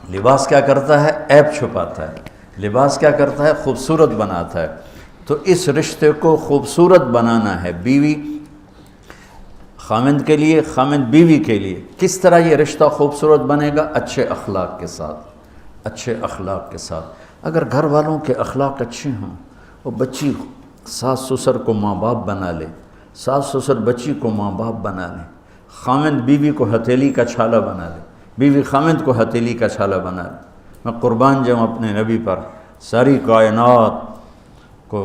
لباس کیا کرتا ہے؟ عیب چھپاتا ہے. لباس کیا کرتا ہے؟ خوبصورت بناتا ہے. تو اس رشتے کو خوبصورت بنانا ہے بیوی خاوند کے لیے، خاوند بیوی کے لیے. کس طرح یہ رشتہ خوبصورت بنے گا؟ اچھے اخلاق کے ساتھ. اچھے اخلاق کے ساتھ. اگر گھر والوں کے اخلاق اچھے ہوں، وہ بچی ساس سسر کو ماں باپ بنا لے، ساس سسر بچی کو ماں باپ بنا لیں، خاوند بیوی کو ہتھیلی کا چھالا بنا لے، بیوی خاوند کو ہتھیلی کا چھالا بنا لے. میں قربان جاؤں اپنے نبی پر. ساری کائنات کو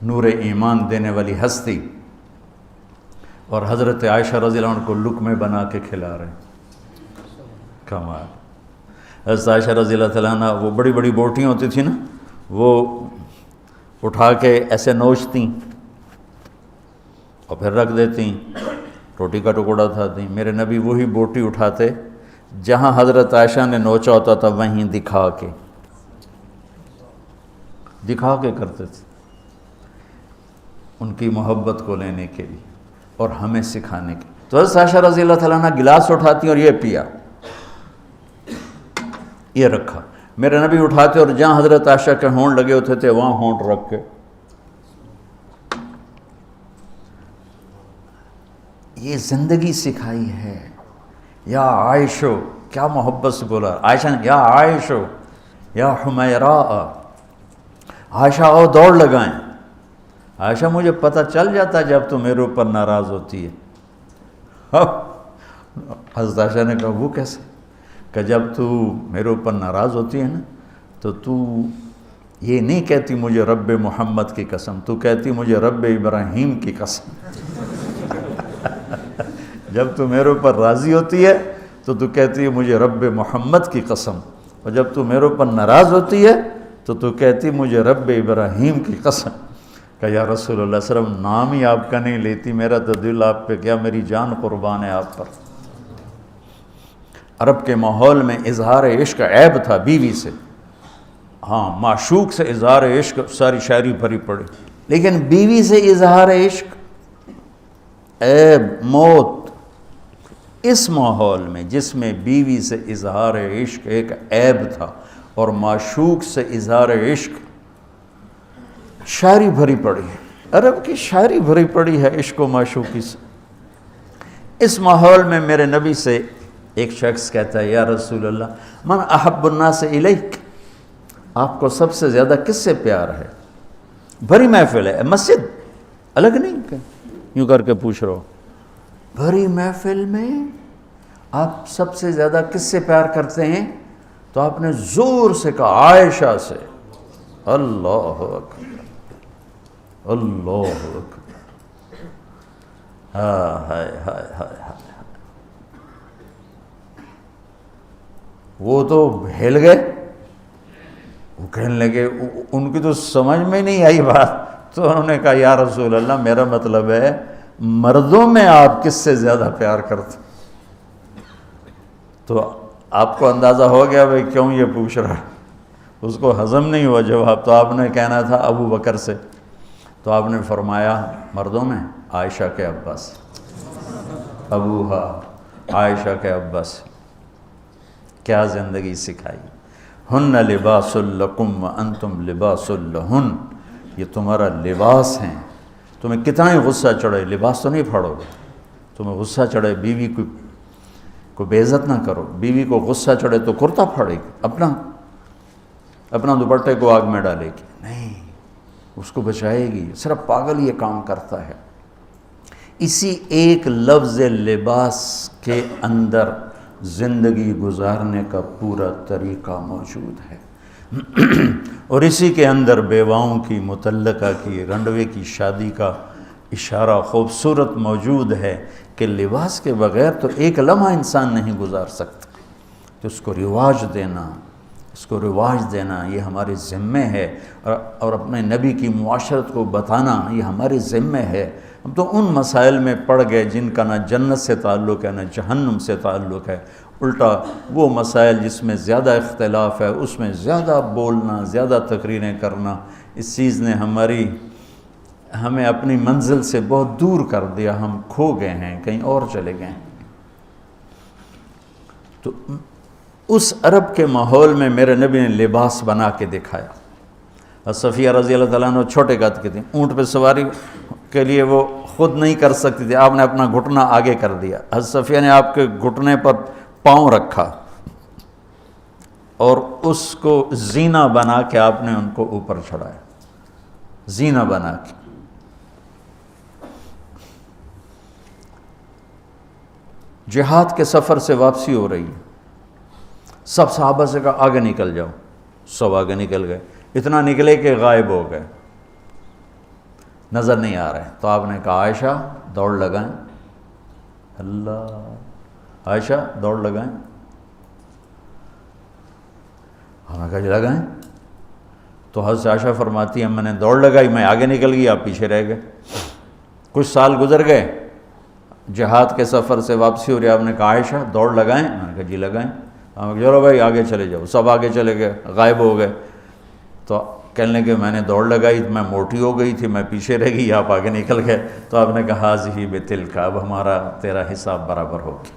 نور ایمان دینے والی ہستی، اور حضرت عائشہ رضی اللہ عنہ کو لقمے بنا کے کھلا رہے ہیں. کمال. حضرت عائشہ رضی اللہ تعالیٰ عنہ وہ بڑی بڑی بوٹیاں ہوتی تھیں نا، وہ اٹھا کے ایسے نوچتیں اور پھر رکھ دیتیں، روٹی کا ٹکڑا اٹھاتیں. میرے نبی وہی بوٹی اٹھاتے جہاں حضرت عائشہ نے نوچا ہوتا تھا، وہیں دکھا کے کرتے تھے، ان کی محبت کو لینے کے لیے اور ہمیں سکھانے کے. تو حضرت عائشہ رضی اللہ تعالیٰ عنہ گلاس اٹھاتی اور یہ پیا، یہ رکھا. میرے نبی اٹھاتے اور جہاں حضرت عائشہ کے ہونٹ لگے ہوتے تھے وہاں ہونٹ رکھ کے. یہ زندگی سکھائی ہے. یا عائشو، کیا محبت سے بولا عائشہ نے، یا عائشو یا حمیراء، عائشہ آؤ دوڑ لگائیں. عائشہ مجھے پتہ چل جاتا جب تو میرے اوپر ناراض ہوتی ہے. حضرت عائشہ نے کہا وہ کیسے؟ کہ جب تو میرے اوپر ناراض ہوتی ہے نا تو یہ نہیں کہتی مجھے رب محمد کی قسم، تو کہتی مجھے رب ابراہیم کی قسم. جب تو میرے اوپر راضی ہوتی ہے تو کہتی ہے مجھے رب محمد کی قسم، اور جب تو میرے اوپر ناراض ہوتی ہے تو کہتی مجھے رب ابراہیم کی قسم. کہ یا رسول اللہ صلی اللہ علیہ وسلم نام ہی آپ کا نہیں لیتی، میرا تو دل آپ پہ کیا، میری جان قربان ہے آپ پر. عرب کے ماحول میں اظہار عشق عیب تھا بیوی سے. ہاں معشوق سے اظہار عشق ساری شاعری بھری پڑی، لیکن بیوی سے اظہار عشق عیب، موت. اس ماحول میں جس میں بیوی سے اظہار عشق ایک عیب تھا اور معشوق سے اظہار عشق شاعری بھری پڑی ہے، عرب کی شاعری بھری پڑی ہے عشق و معشوقی سے. اس ماحول میں میرے نبی سے ایک شخص کہتا ہے یا رسول اللہ من احب الناس الیک، آپ کو سب سے زیادہ کس سے پیار ہے؟ بھری محفل ہے، مسجد الگ نہیں کہ یوں کر کے پوچھ رہا ہو، بھری محفل میں آپ سب سے زیادہ کس سے پیار کرتے ہیں؟ تو آپ نے زور سے کہا عائشہ سے. اللہ اکبر، اللہ اکبر. ہائے ہائے ہائے ہائے. وہ تو ہل گئے، وہ کہنے لگے، ان کی تو سمجھ میں نہیں آئی بات. تو انہوں نے کہا یا رسول اللہ میرا مطلب ہے مردوں میں آپ کس سے زیادہ پیار کرتے؟ تو آپ کو اندازہ ہو گیا بھائی کیوں یہ پوچھ رہا ہے. اس کو ہضم نہیں ہوا جواب. تو آپ نے کہنا تھا ابو بکر سے. تو آپ نے فرمایا مردوں میں عائشہ کے ابا سے، ابوہا عائشہ کے ابا سے. کیا زندگی سکھائی. ہن لباس لکم وانتم لباس لہن، یہ تمہارا لباس ہیں. تمہیں کتنا ہی غصہ چڑھے لباس تو نہیں پھاڑو گے. تمہیں غصہ چڑھے بیوی کو بے عزت نہ کرو. بیوی کو غصہ چڑھے تو کرتا پھاڑے گی، اپنا دوپٹے کو آگ میں ڈالے گی نہیں، اس کو بچائے گی. صرف پاگل یہ کام کرتا ہے. اسی ایک لفظ لباس کے اندر زندگی گزارنے کا پورا طریقہ موجود ہے. اور اسی کے اندر بیواؤں کی، مطلقہ کی، رنڈوے کی شادی کا اشارہ خوبصورت موجود ہے کہ لباس کے بغیر تو ایک لمحہ انسان نہیں گزار سکتا. تو اس کو رواج دینا یہ ہمارے ذمے ہے، اور اپنے نبی کی معاشرت کو بتانا یہ ہمارے ذمے ہے. ہم تو ان مسائل میں پڑ گئے جن کا نہ جنت سے تعلق ہے نہ جہنم سے تعلق ہے. الٹا وہ مسائل جس میں زیادہ اختلاف ہے اس میں زیادہ بولنا، زیادہ تقریریں کرنا، اس چیز نے ہمیں اپنی منزل سے بہت دور کر دیا. ہم کھو گئے ہیں، کہیں اور چلے گئے ہیں. تو اس عرب کے ماحول میں میرے نبی نے لباس بنا کے دکھایا. صفیہ رضی اللہ تعالیٰ عنہ چھوٹے قد کی تھیں, اونٹ پہ سواری کے لیے وہ خود نہیں کر سکتی تھی, آپ نے اپنا گھٹنا آگے کر دیا. حضرت صفیہ نے آپ کے گھٹنے پر پاؤں رکھا اور اس کو زینہ بنا کے آپ نے ان کو اوپر چڑھایا, زینہ بنا کے. جہاد کے سفر سے واپسی ہو رہی ہے, سب صحابہ سے کہا آگے نکل جاؤ, سب آگے نکل گئے, اتنا نکلے کہ غائب ہو گئے, نظر نہیں آ رہے. تو آپ نے کہا عائشہ دوڑ لگائیں, اللہ عائشہ دوڑ لگائیں. ہم نے کہا جی لگائیں. تو حضرت عائشہ فرماتی ہیں میں نے دوڑ لگائی, میں آگے نکل گئی, آپ پیچھے رہ گئے. کچھ سال گزر گئے, جہاد کے سفر سے واپسی ہو رہی, آپ نے کہا عائشہ دوڑ لگائیں, میں نے کہا جی لگائیں. ہم نے کہا چلو بھائی آگے چلے جاؤ, سب آگے چلے گئے, غائب ہو گئے. تو کہنے لگے میں نے دوڑ لگائی, میں موٹی ہو گئی تھی, میں پیچھے رہ گئی, آپ آگے نکل گئے. تو آپ نے کہا حاضی بتلک, اب ہمارا تیرا حساب برابر ہو گیا.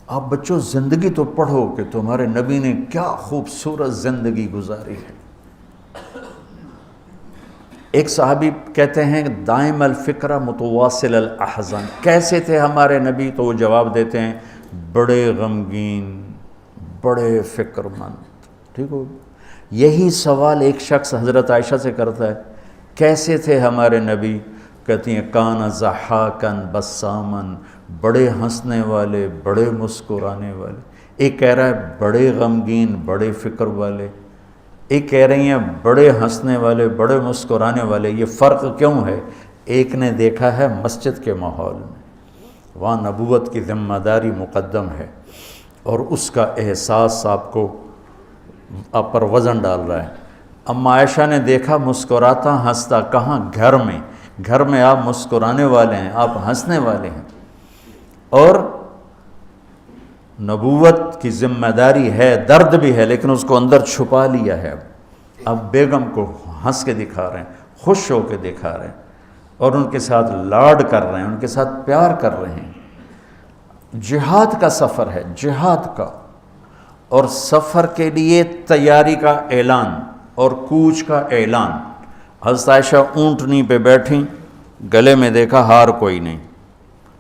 آپ بچوں زندگی تو پڑھو کہ تمہارے نبی نے کیا خوبصورت زندگی گزاری ہے. ایک صحابی کہتے ہیں دائم الفکرہ متواصل الاحزان, کیسے تھے ہمارے نبی؟ تو وہ جواب دیتے ہیں بڑے غمگین, بڑے فکر مند. ٹھیک ہو, یہی سوال ایک شخص حضرت عائشہ سے کرتا ہے کیسے تھے ہمارے نبی؟ کہتی ہیں کان ضحاکن بسامن, بڑے ہنسنے والے, بڑے مسکرانے والے. ایک کہہ رہا ہے بڑے غمگین, بڑے فکر والے, ایک کہہ رہی ہیں بڑے ہنسنے والے, بڑے مسکرانے والے. یہ فرق کیوں ہے؟ ایک نے دیکھا ہے مسجد کے ماحول میں, وہاں نبوت کی ذمہ داری مقدم ہے اور اس کا احساس آپ پر وزن ڈال رہا ہے. اما عائشہ نے دیکھا مسکراتا ہنستا کہاں؟ گھر میں. گھر میں آپ مسکرانے والے ہیں, آپ ہنسنے والے ہیں, اور نبوت کی ذمہ داری ہے, درد بھی ہے, لیکن اس کو اندر چھپا لیا ہے. اب بیگم کو ہنس کے دکھا رہے ہیں, خوش ہو کے دکھا رہے ہیں, اور ان کے ساتھ لاڈ کر رہے ہیں, ان کے ساتھ پیار کر رہے ہیں. جہاد کا سفر ہے, جہاد کا, اور سفر کے لیے تیاری کا اعلان اور کوچ کا اعلان. حضرت عائشہ اونٹنی پہ بیٹھیں, گلے میں دیکھا ہار کوئی نہیں.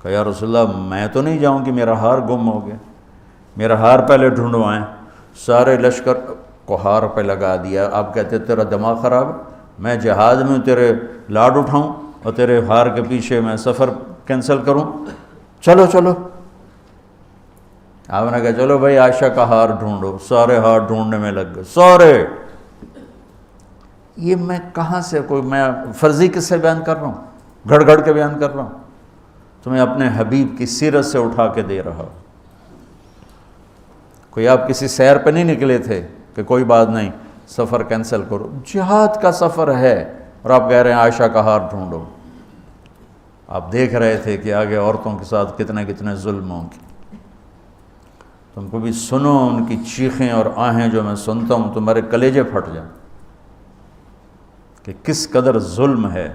کہا یا رسول اللہ میں تو نہیں جاؤں کہ میرا ہار گم ہو گیا, میرا ہار پہلے ڈھونڈوائیں. سارے لشکر کو ہار پہ لگا دیا. آپ کہتے تیرا دماغ خراب ہے, میں جہاد میں تیرے لاڈ اٹھاؤں اور تیرے ہار کے پیچھے میں سفر کینسل کروں؟ چلو چلو. آپ نے کہا چلو بھائی عائشہ کا ہار ڈھونڈو. سارے ہار ڈھونڈنے میں لگ گئے, سارے. یہ میں کہاں سے, کوئی میں فرضی کس سے بیان کر رہا ہوں؟ گھڑ گھڑ کے بیان کر رہا ہوں. تمہیں اپنے حبیب کی سیرت سے اٹھا کے دے رہا. کوئی آپ کسی سیر پہ نہیں نکلے تھے کہ کوئی بات نہیں سفر کینسل کرو. جہاد کا سفر ہے اور آپ کہہ رہے ہیں عائشہ کا ہار ڈھونڈو. آپ دیکھ رہے تھے کہ آگے عورتوں کے ساتھ کتنے کتنے ظلم ہوں گے. تم کو بھی سنو ان کی چیخیں اور آہیں جو میں سنتا ہوں, تمہارے کلیجے پھٹ جائیں کہ کس قدر ظلم ہے.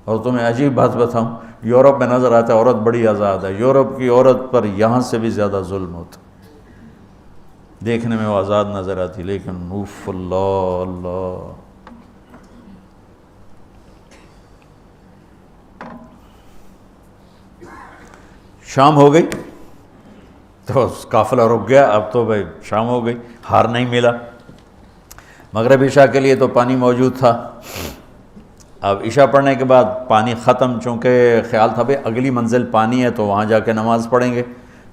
اور تمہیں عجیب بات بتاؤں, یورپ میں نظر آتا ہے عورت بڑی آزاد ہے, یورپ کی عورت پر یہاں سے بھی زیادہ ظلم ہوتا. دیکھنے میں وہ آزاد نظر آتی, لیکن اوف اللہ اللہ. شام ہو گئی تو قافلہ رک گیا. اب تو بھائی شام ہو گئی, ہار نہیں ملا. مغرب عشاء کے لیے تو پانی موجود تھا. اب عشاء پڑھنے کے بعد پانی ختم, چونکہ خیال تھا بھائی اگلی منزل پانی ہے تو وہاں جا کے نماز پڑھیں گے.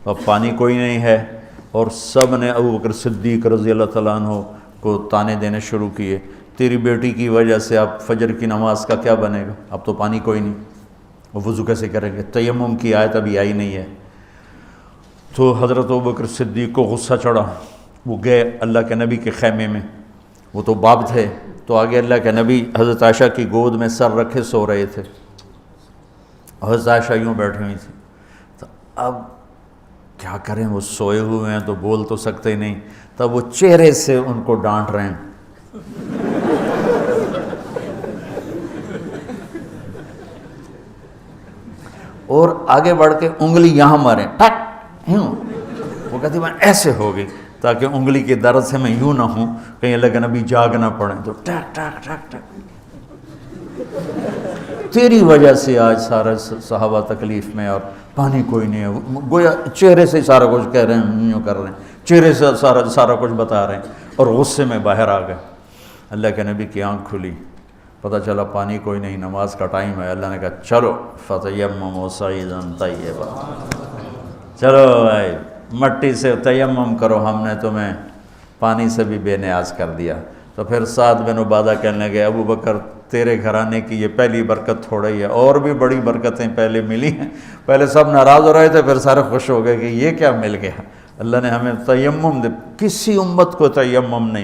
تو اب پانی کوئی نہیں ہے, اور سب نے ابو بکر صدیق رضی اللہ تعالیٰ عنہ کو تانے دینے شروع کیے, تیری بیٹی کی وجہ سے اب فجر کی نماز کا کیا بنے گا, اب تو پانی کوئی نہیں, وضو کیسے کریں گے؟ تیمم کی آیت ابھی آئی نہیں ہے. تو حضرت ابو بکر صدیق کو غصہ چڑھا. وہ گئے اللہ کے نبی کے خیمے میں, وہ تو باب تھے, تو آگے اللہ کے نبی حضرت عائشہ کی گود میں سر رکھے سو رہے تھے, حضرت عائشہ یوں بیٹھی ہوئی تھی. تو اب کیا کریں, وہ سوئے ہوئے ہیں تو بول تو سکتے ہی نہیں. تب وہ چہرے سے ان کو ڈانٹ رہے ہیں. اور آگے بڑھ کے انگلی یہاں ماریں, ٹک یوں، وہ کہتی میں ایسے ہو گئی تاکہ انگلی کے درد سے میں یوں نہ ہوں کہیں اللہ کے نبی جاگ نہ پڑیں، تو ٹک ٹک ٹک ٹک، تیری وجہ سے آج سارے صحابہ تکلیف میں اور پانی کوئی نہیں ہے، گویا چہرے سے سارا کچھ کہہ رہے ہیں، یوں کر رہے ہیں، چہرے سے سارا کچھ بتا رہے ہیں، اور غصے میں باہر آ گئے۔ اللہ کے نبی کی آنکھ کھلی، پتہ چلا پانی کوئی نہیں، نماز کا ٹائم ہے۔ اللہ نے کہا چلو فتیمموا صعیدا طیبا، چلو بھائی مٹی سے تیمم کرو، ہم نے تمہیں پانی سے بھی بے نیاز کر دیا۔ تو پھر سعد بن عبادہ کہنے لگے ابو بکر تیرے گھرانے کی یہ پہلی برکت تھوڑی ہے، اور بھی بڑی برکتیں پہلے ملی ہیں، پہلے سب ناراض ہو رہے تھے، پھر سارے خوش ہو گئے کہ یہ کیا مل گیا، اللہ نے ہمیں تیمم دے، کسی امت کو تیمم نہیں